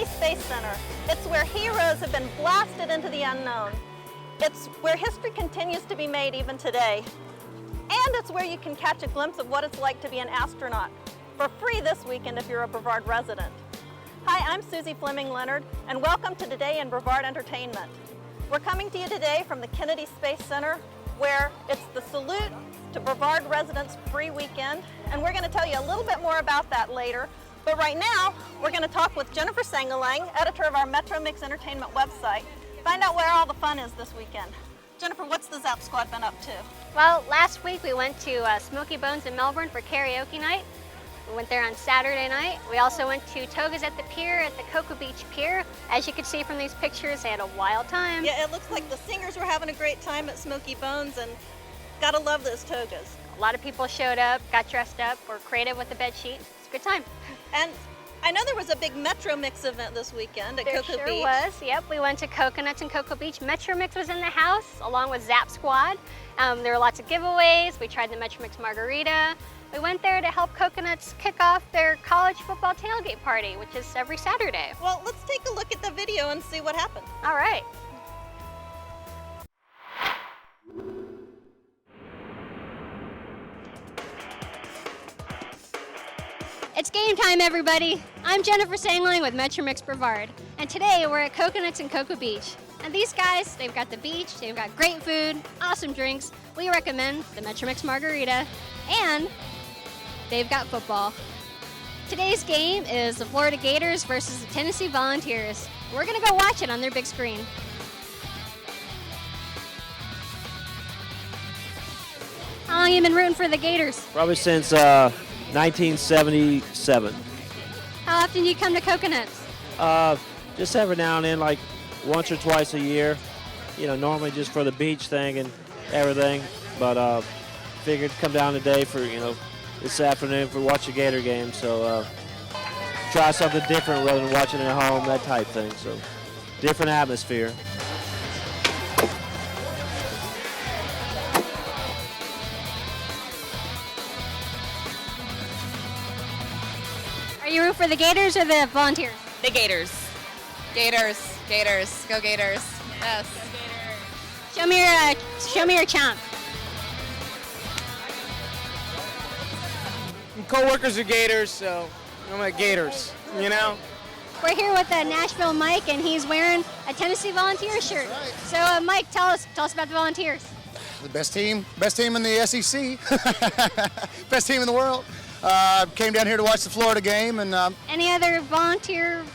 Kennedy Space Center. It's where heroes have been blasted into the unknown. It's where history continues to be made even today. And it's where you can catch a glimpse of what it's like to be an astronaut for free this weekend if you're a Brevard resident. Hi, I'm Suzy Fleming Leonard, and welcome to Today in Brevard Entertainment. We're coming to you today from the Kennedy Space Center, where it's the Salute to Brevard Residents Free Weekend, and we're going to tell you a little bit more about that later. But right now, we're going to talk with Jennifer Sangalang, editor of our Metro Mix Entertainment website, find out where all the fun is this weekend. Jennifer, what's the Zap Squad been up to? Well, last week we went to Smoky Bones in Melbourne for karaoke night. We went there on Saturday night. We also went to Togas at the Pier at the Cocoa Beach Pier. As you can see from these pictures, they had a wild time. Yeah, it looks like the singers were having a great time at Smoky Bones, and gotta love those togas. A lot of people showed up, got dressed up, were creative with the bed sheet. It's a good time. And I know there was a big Metro Mix event this weekend at Cocoa Beach. There sure was, yep. We went to Coconuts and Cocoa Beach. Metro Mix was in the house, along with Zap Squad. There were lots of giveaways. We tried the Metro Mix margarita. We went there to help Coconuts kick off their college football tailgate party, which is every Saturday. Well, let's take a look at the video and see what happened. All right. It's game time, everybody. I'm Jennifer Sangalang with Metro Mix Brevard, and today we're at Coconuts and Cocoa Beach. And these guys, they've got the beach, they've got great food, awesome drinks. We recommend the Metro Mix margarita, and they've got football. Today's game is the Florida Gators versus the Tennessee Volunteers. We're gonna go watch it on their big screen. How long have you been rooting for the Gators? Probably since 1977. How often do you come to Coconuts? Just every now and then, like once or twice a year. You know, normally just for the beach thing and everything. But figured to come down today for, this afternoon for watch a Gator game. So try something different rather than watching it at home, that type thing. So different atmosphere. Are you rooting for the Gators or the Volunteers? The Gators. Gators. Gators. Go Gators. Yes. Go Gators. Show me your chomp. Co-workers are Gators, so I'm like Gators, We're here with Nashville Mike, and he's wearing a Tennessee Volunteer shirt. Right. So Mike, tell us about the Volunteers. The best team in the SEC, best team in the world. Came down here to watch the Florida game, and any other Volunteer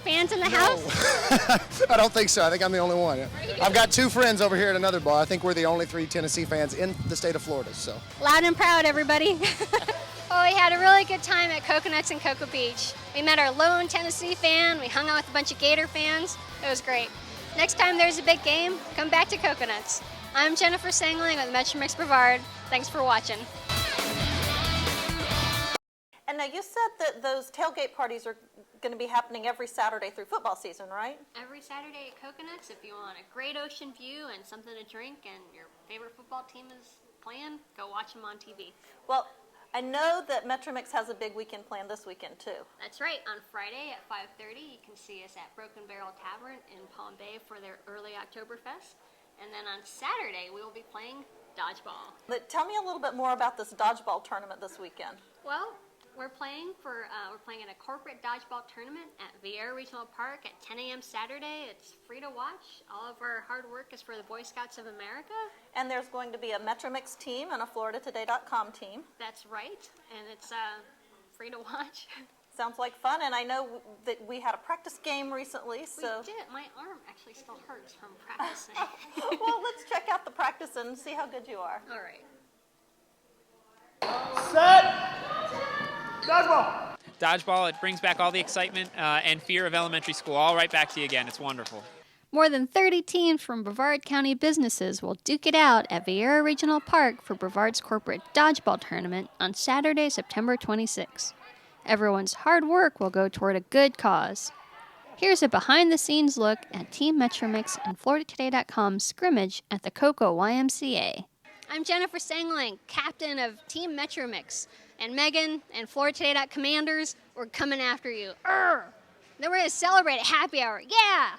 fans in the house? I don't think so. I think I'm the only one. I've got two friends over here at another bar. I think we're the only 3 Tennessee fans in the state of Florida. So loud and proud, everybody. Well, we had a really good time at Coconuts and Cocoa Beach. We met our lone Tennessee fan. We hung out with a bunch of Gator fans. It was great. Next time there's a big game, come back to Coconuts. I'm Jennifer Sangalang with Metro Mix Brevard. Thanks for watching. And now you said that those tailgate parties are going to be happening every Saturday through football season, right? Every Saturday at Coconuts. If you want a great ocean view and something to drink and your favorite football team is playing, go watch them on TV. Well, I know that Metro Mix has a big weekend planned this weekend, too. That's right. On Friday at 5:30, you can see us at Broken Barrel Tavern in Palm Bay for their early Oktoberfest. And then on Saturday, we will be playing dodgeball. But tell me a little bit more about this dodgeball tournament this weekend. Well, we're playing in a corporate dodgeball tournament at Vieira Regional Park at 10 a.m. Saturday. It's free to watch. All of our hard work is for the Boy Scouts of America. And there's going to be a Metro Mix team and a FloridaToday.com team. That's right, and it's free to watch. Sounds like fun, and I know that we had a practice game recently, so... We did. My arm actually still hurts from practicing. Well, let's check out the practice and see how good you are. All right. Set! Dodgeball! Dodgeball, it brings back all the excitement and fear of elementary school all right back to you again. It's wonderful. More than 30 teams from Brevard County businesses will duke it out at Vieira Regional Park for Brevard's corporate dodgeball tournament on Saturday, September 26. Everyone's hard work will go toward a good cause. Here's a behind-the-scenes look at Team Metro Mix and FloridaToday.com's scrimmage at the Cocoa YMCA. I'm Jennifer Sangalang, captain of Team Metro Mix. And Megan and FloridaToday.commanders, we're coming after you. Arr! Then we're going to celebrate at happy hour. Yeah!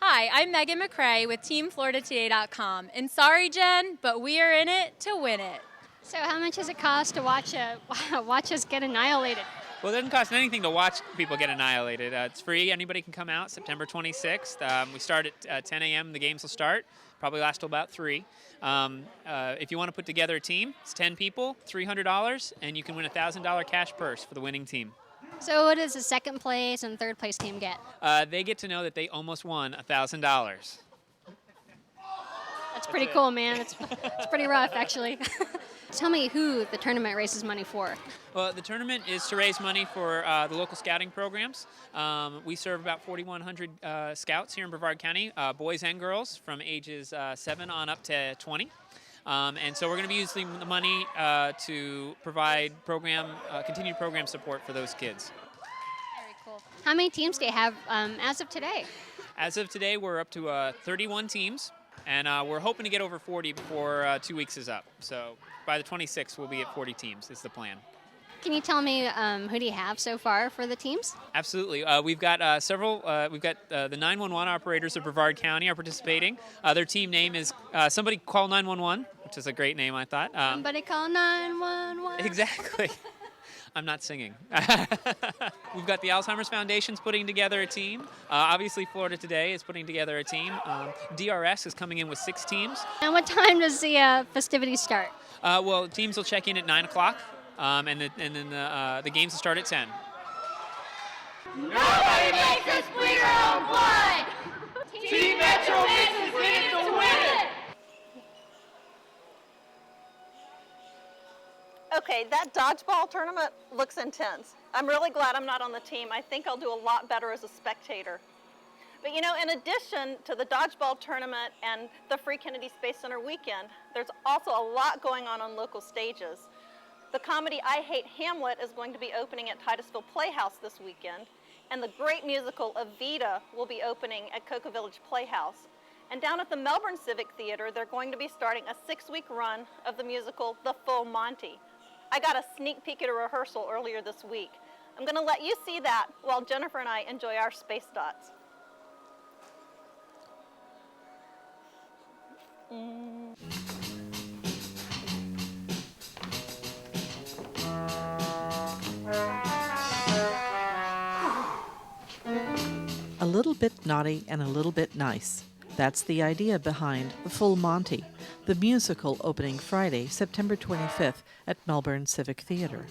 Hi, I'm Megan McCrae with TeamFloridata.com. And sorry, Jen, but we are in it to win it. So how much does it cost to watch us get annihilated? Well, it doesn't cost anything to watch people get annihilated. It's free. Anybody can come out September 26th. We start at 10 a.m. The games will start. Probably last till about 3. If you want to put together a team, it's 10 people, $300, and you can win a $1,000 cash purse for the winning team. So what does the second place and third place team get? They get to know that they almost won $1,000. That's pretty cool, man. It's pretty rough, actually. Tell me who the tournament raises money for. Well, the tournament is to raise money for the local scouting programs. We serve about 4,100 scouts here in Brevard County, boys and girls from ages 7 on up to 20. And so we're going to be using the money to provide continued program support for those kids. Very cool. How many teams do you have as of today? As of today, we're up to 31 teams, and we're hoping to get over 40 before 2 weeks is up. So by the 26th, we'll be at 40 teams is the plan. Can you tell me who do you have so far for the teams? Absolutely. We've got several. We've got the 911 operators of Brevard County are participating. Their team name is Somebody Call 911, which is a great name, I thought. Somebody Call 911. Exactly. I'm not singing. We've got the Alzheimer's Foundation's putting together a team. Obviously, Florida Today is putting together a team. DRS is coming in with 6 teams. And what time does the festivities start? Well, teams will check in at 9 o'clock. And then the games will start at 10. Nobody makes us bleed our own blood. Team Metro Mix is in it to win it. Okay, that dodgeball tournament looks intense. I'm really glad I'm not on the team. I think I'll do a lot better as a spectator. But you know, in addition to the dodgeball tournament and the Free Kennedy Space Center weekend, there's also a lot going on local stages. The comedy I Hate Hamlet is going to be opening at Titusville Playhouse this weekend, and the great musical Evita will be opening at Cocoa Village Playhouse. And down at the Melbourne Civic Theatre, they're going to be starting a 6-week run of the musical The Full Monty. I got a sneak peek at a rehearsal earlier this week. I'm going to let you see that while Jennifer and I enjoy our space dots. A little bit naughty and a little bit nice. That's the idea behind The Full Monty, the musical opening Friday, September 25th at Melbourne Civic Theatre.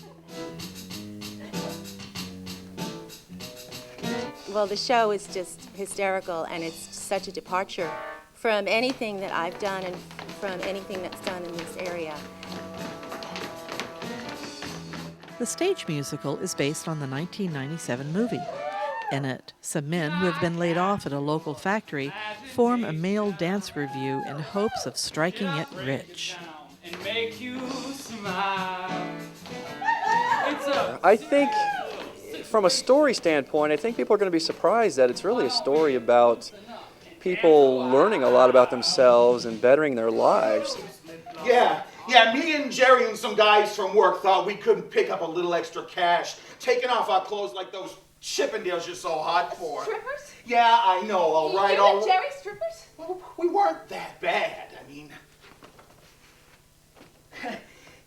Well, the show is just hysterical, and it's such a departure from anything that I've done and from anything that's done in this area. The stage musical is based on the 1997 movie. In it, some men who have been laid off at a local factory form a male dance review in hopes of striking it rich. I think, from a story standpoint, I think people are going to be surprised that it's really a story about people learning a lot about themselves and bettering their lives. Yeah, me and Jerry and some guys from work thought we couldn't pick up a little extra cash, taking off our clothes like those Chippendales you're so hot for. Strippers? Yeah, I know, all right. You and Jerry strippers? Well, we weren't that bad. I mean,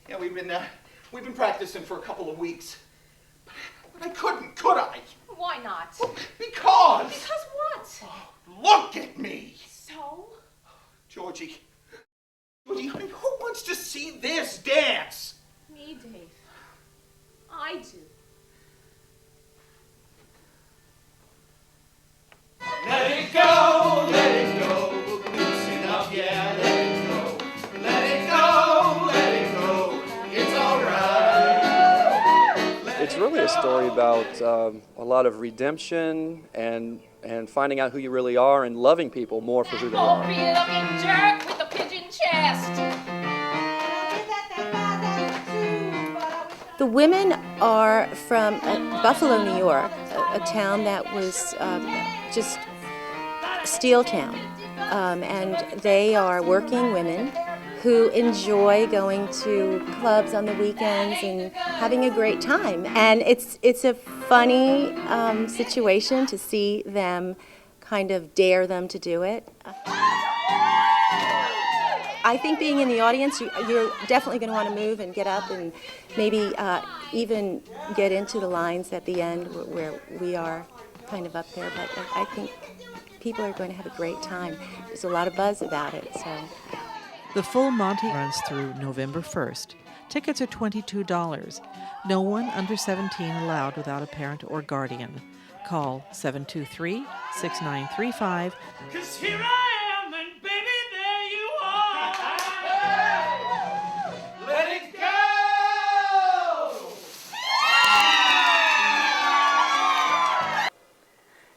yeah, we've been practicing for a couple of weeks. But I couldn't, could I? Why not? Well, because. Because what? Look at me. So? Georgie, honey, who wants to see this dance? Me, Dave. I do. Let it go, let it go. Loosen up, yeah, let it go. Let it go, let it go. It's all right. It's really a story about a lot of redemption and finding out who you really are and loving people more for who they are. Looking jerk with a pigeon chest. The women are from Buffalo, New York, a town that was just steel town, and they are working women who enjoy going to clubs on the weekends and having a great time. And it's a funny situation to see them kind of dare them to do it. I think being in the audience, you're definitely going to want to move and get up and maybe even get into the lines at the end where we are kind of up there. But I think people are going to have a great time. There's a lot of buzz about it. So. The full Monty runs through November 1st. Tickets are $22. No one under 17 allowed without a parent or guardian. Call 723-6935. 'Cause here I am, and baby, there you are. Let it go.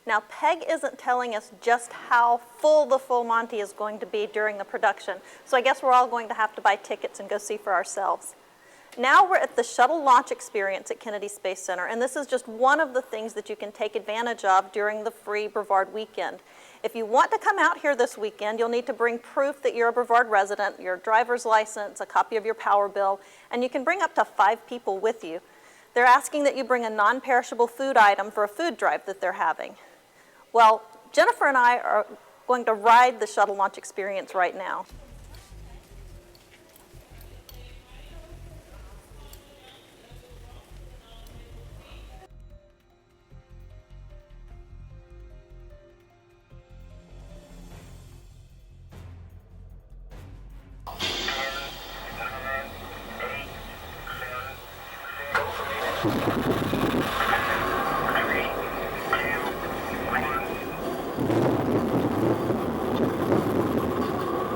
Now, Peg isn't telling us just how full the full Monty is going to be during the production, so I guess we're all going to have to buy tickets and go see for ourselves. Now we're at the Shuttle launch experience at Kennedy Space Center, and this is just one of the things that you can take advantage of during the free Brevard weekend. If you want to come out here this weekend, you'll need to bring proof that you're a Brevard resident, your driver's license, a copy of your power bill, and you can bring up to 5 people with you. They're asking that you bring a non-perishable food item for a food drive that they're having. Well, Jennifer and I are going to ride the Shuttle launch experience right now.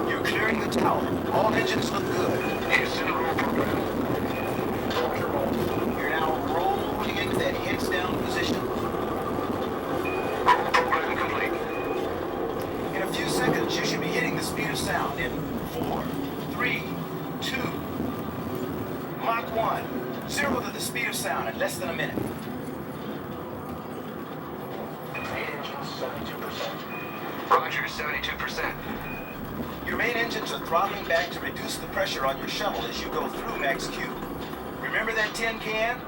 You're clearing the tower. All engines look good. Houston, roll program. You're now rolling into that heads down position. Roll program complete. In a few seconds, you should be hitting the speed of sound in 4, 3, 2, Mach 1. 0 to the speed of sound in less than a minute. Main engines 72%. Roger, 72%. Your main engines are throttling back to reduce the pressure on your shuttle as you go through max Q. Remember that tin can?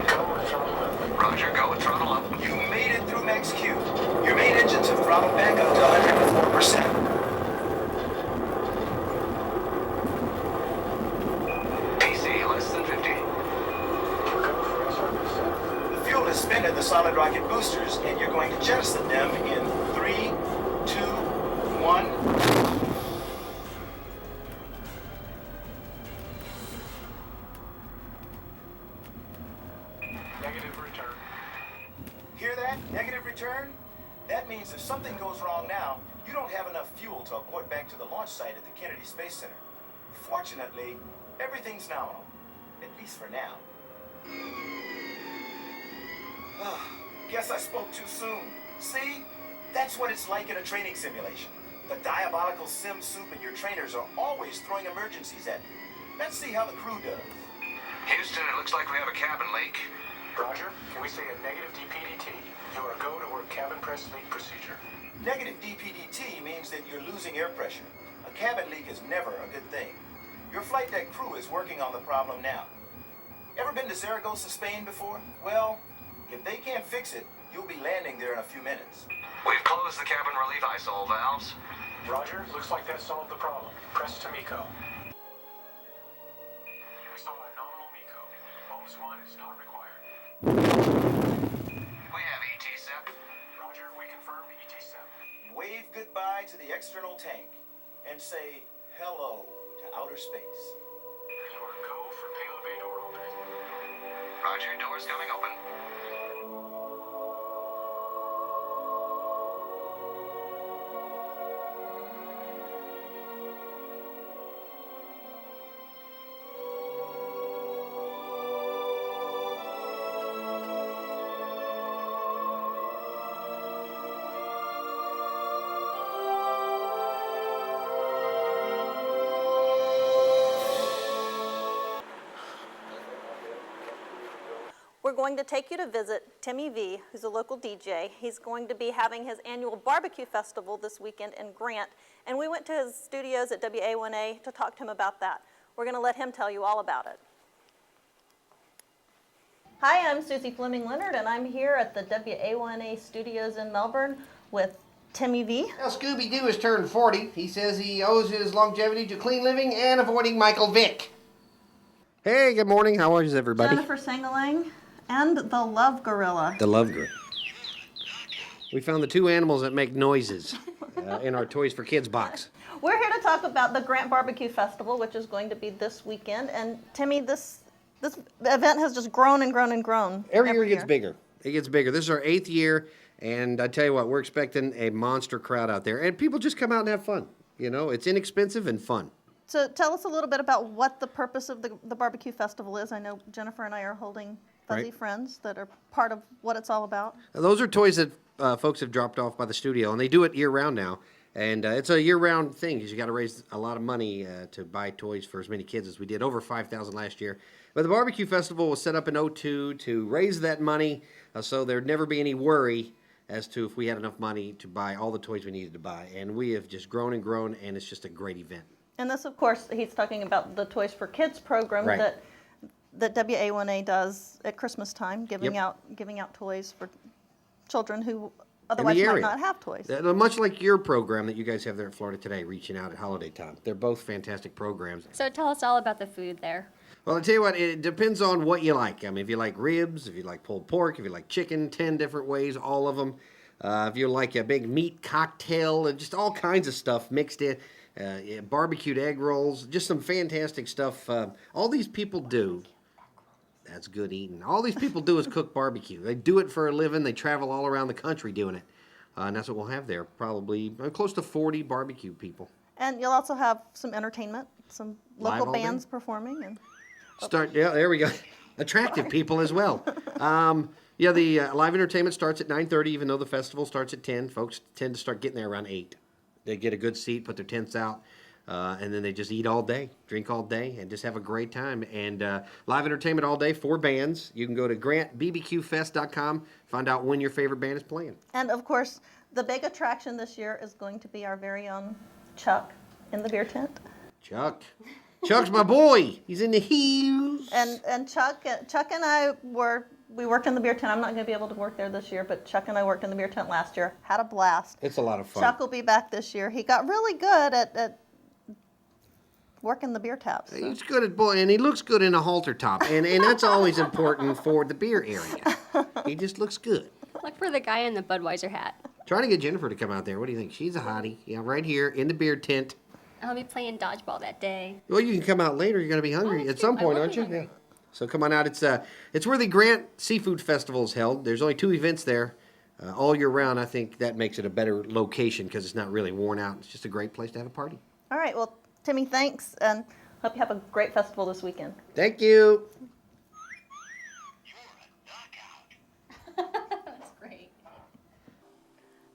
Go with throttle up. Roger, go with throttle up. You made it through max Q. Your main engines have throttled back up to 104%. Spin at the solid rocket boosters, and you're going to jettison them in 3, 2, 1. Negative return. Hear that? Negative return? That means if something goes wrong now, you don't have enough fuel to abort back to the launch site at the Kennedy Space Center. Fortunately, everything's nominal, at least for now. Guess I spoke too soon. See? That's what it's like in a training simulation. The diabolical sim soup and your trainers are always throwing emergencies at you. Let's see how the crew does. Houston, it looks like we have a cabin leak. Roger. Can we say a negative DPDT? You are go to work cabin press leak procedure. Negative DPDT means that you're losing air pressure. A cabin leak is never a good thing. Your flight deck crew is working on the problem now. Ever been to Zaragoza, Spain before? Well, if they can't fix it, you'll be landing there in a few minutes. We've closed the cabin relief isole valves. Roger, looks like that solved the problem. Press to MECO. We saw a nominal MECO. Ohms 1 is not required. We have ET Sept. Roger, we confirm ET Sept. Wave goodbye to the external tank and say hello to outer space. You are go for payload bay door open. Roger, doors coming open. We're going to take you to visit Timmy V, who's a local DJ. He's going to be having his annual barbecue festival this weekend in Grant, and we went to his studios at WA18 to talk to him about that. We're going to let him tell you all about it. Hi, I'm Suzy Fleming Leonard, and I'm here at the WA18 Studios in Melbourne with Timmy V. Well, Scooby-Doo has turned 40. He says he owes his longevity to clean living and avoiding Michael Vick. Hey, good morning. How is everybody? Jennifer Sangalang and the Love Gorilla. The Love Group. We found the two animals that make noises in our Toys for Kids box. We're here to talk about the Grant Barbecue Festival, which is going to be this weekend. And Timmy, this event has just grown and grown and grown. Every year it gets bigger. It gets bigger. This is our 8th year, and I tell you what, we're expecting a monster crowd out there. And people just come out and have fun. You know, it's inexpensive and fun. So tell us a little bit about what the purpose of the barbecue festival is. I know Jennifer and I are holding fuzzy friends that are part of what it's all about. Those are toys that folks have dropped off by the studio, and they do it year-round now. And it's a year-round thing because you got to raise a lot of money to buy toys for as many kids as we did, over 5,000 last year. But the barbecue festival was set up in '02 to raise that money so there'd never be any worry as to if we had enough money to buy all the toys we needed to buy. And we have just grown and grown, and it's just a great event. And this, of course, he's talking about the Toys for Kids program that WA18 does at Christmas time, giving out toys for children who otherwise might not have toys. Much like your program that you guys have there at Florida Today, reaching out at holiday time. They're both fantastic programs. So tell us all about the food there. Well, I tell you what, it depends on what you like. I mean, if you like ribs, if you like pulled pork, if you like chicken, 10 different ways, all of them. If you like a big meat cocktail, and just all kinds of stuff mixed in. Barbecued egg rolls, just some fantastic stuff. All these people do, that's good eating. All these people do is cook barbecue. They do it for a living. They travel all around the country doing it. And that's what we'll have there, probably close to 40 barbecue people. And you'll also have some entertainment, some local bands performing. And there we go. Attractive people as well. The live entertainment starts at 9:30, even though the festival starts at 10. Folks tend to start getting there around 8. They get a good seat, put their tents out, and then they just eat all day, drink all day, and just have a great time. And live entertainment all day, 4 bands. You can go to grantbbqfest.com, find out when your favorite band is playing. And, of course, the big attraction this year is going to be our very own Chuck in the beer tent. Chuck's my boy. He's in the heels. And Chuck and I we worked in the beer tent. I'm not going to be able to work there this year, but Chuck and I worked in the beer tent last year. Had a blast. It's a lot of fun. Chuck will be back this year. He got really good at working the beer taps. So. He's good at and he looks good in a halter top, and that's always important for the beer area. He just looks good. Look for the guy in the Budweiser hat. Trying to get Jennifer to come out there. What do you think? She's a hottie. Yeah, right here in the beer tent. I'll be playing dodgeball that day. Well, you can come out later. You're going to be hungry at some point, aren't you? Yeah. So come on out. It's where the Grant Seafood Festival is held. There's only 2 events there all year round. I think that makes it a better location because it's not really worn out. It's just a great place to have a party. All right. Well, Timmy, thanks, and hope you have a great festival this weekend. Thank you. That's great.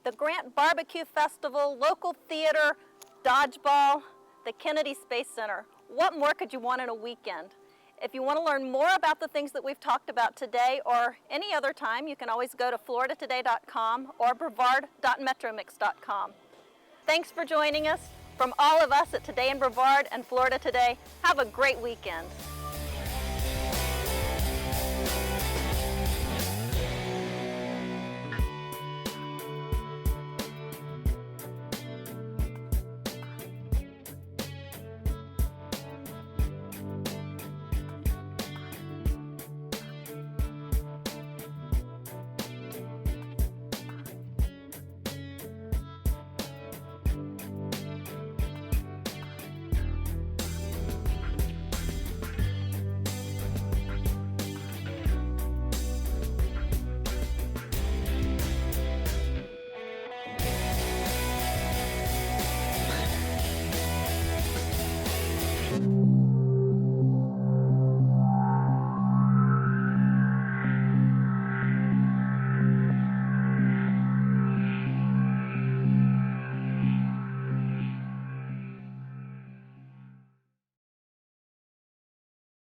The Grant Barbecue Festival, local theater, dodgeball, the Kennedy Space Center. What more could you want in a weekend? If you want to learn more about the things that we've talked about today or any other time, you can always go to floridatoday.com or brevard.metromix.com. Thanks for joining us. From all of us at Today in Brevard and Florida Today, have a great weekend.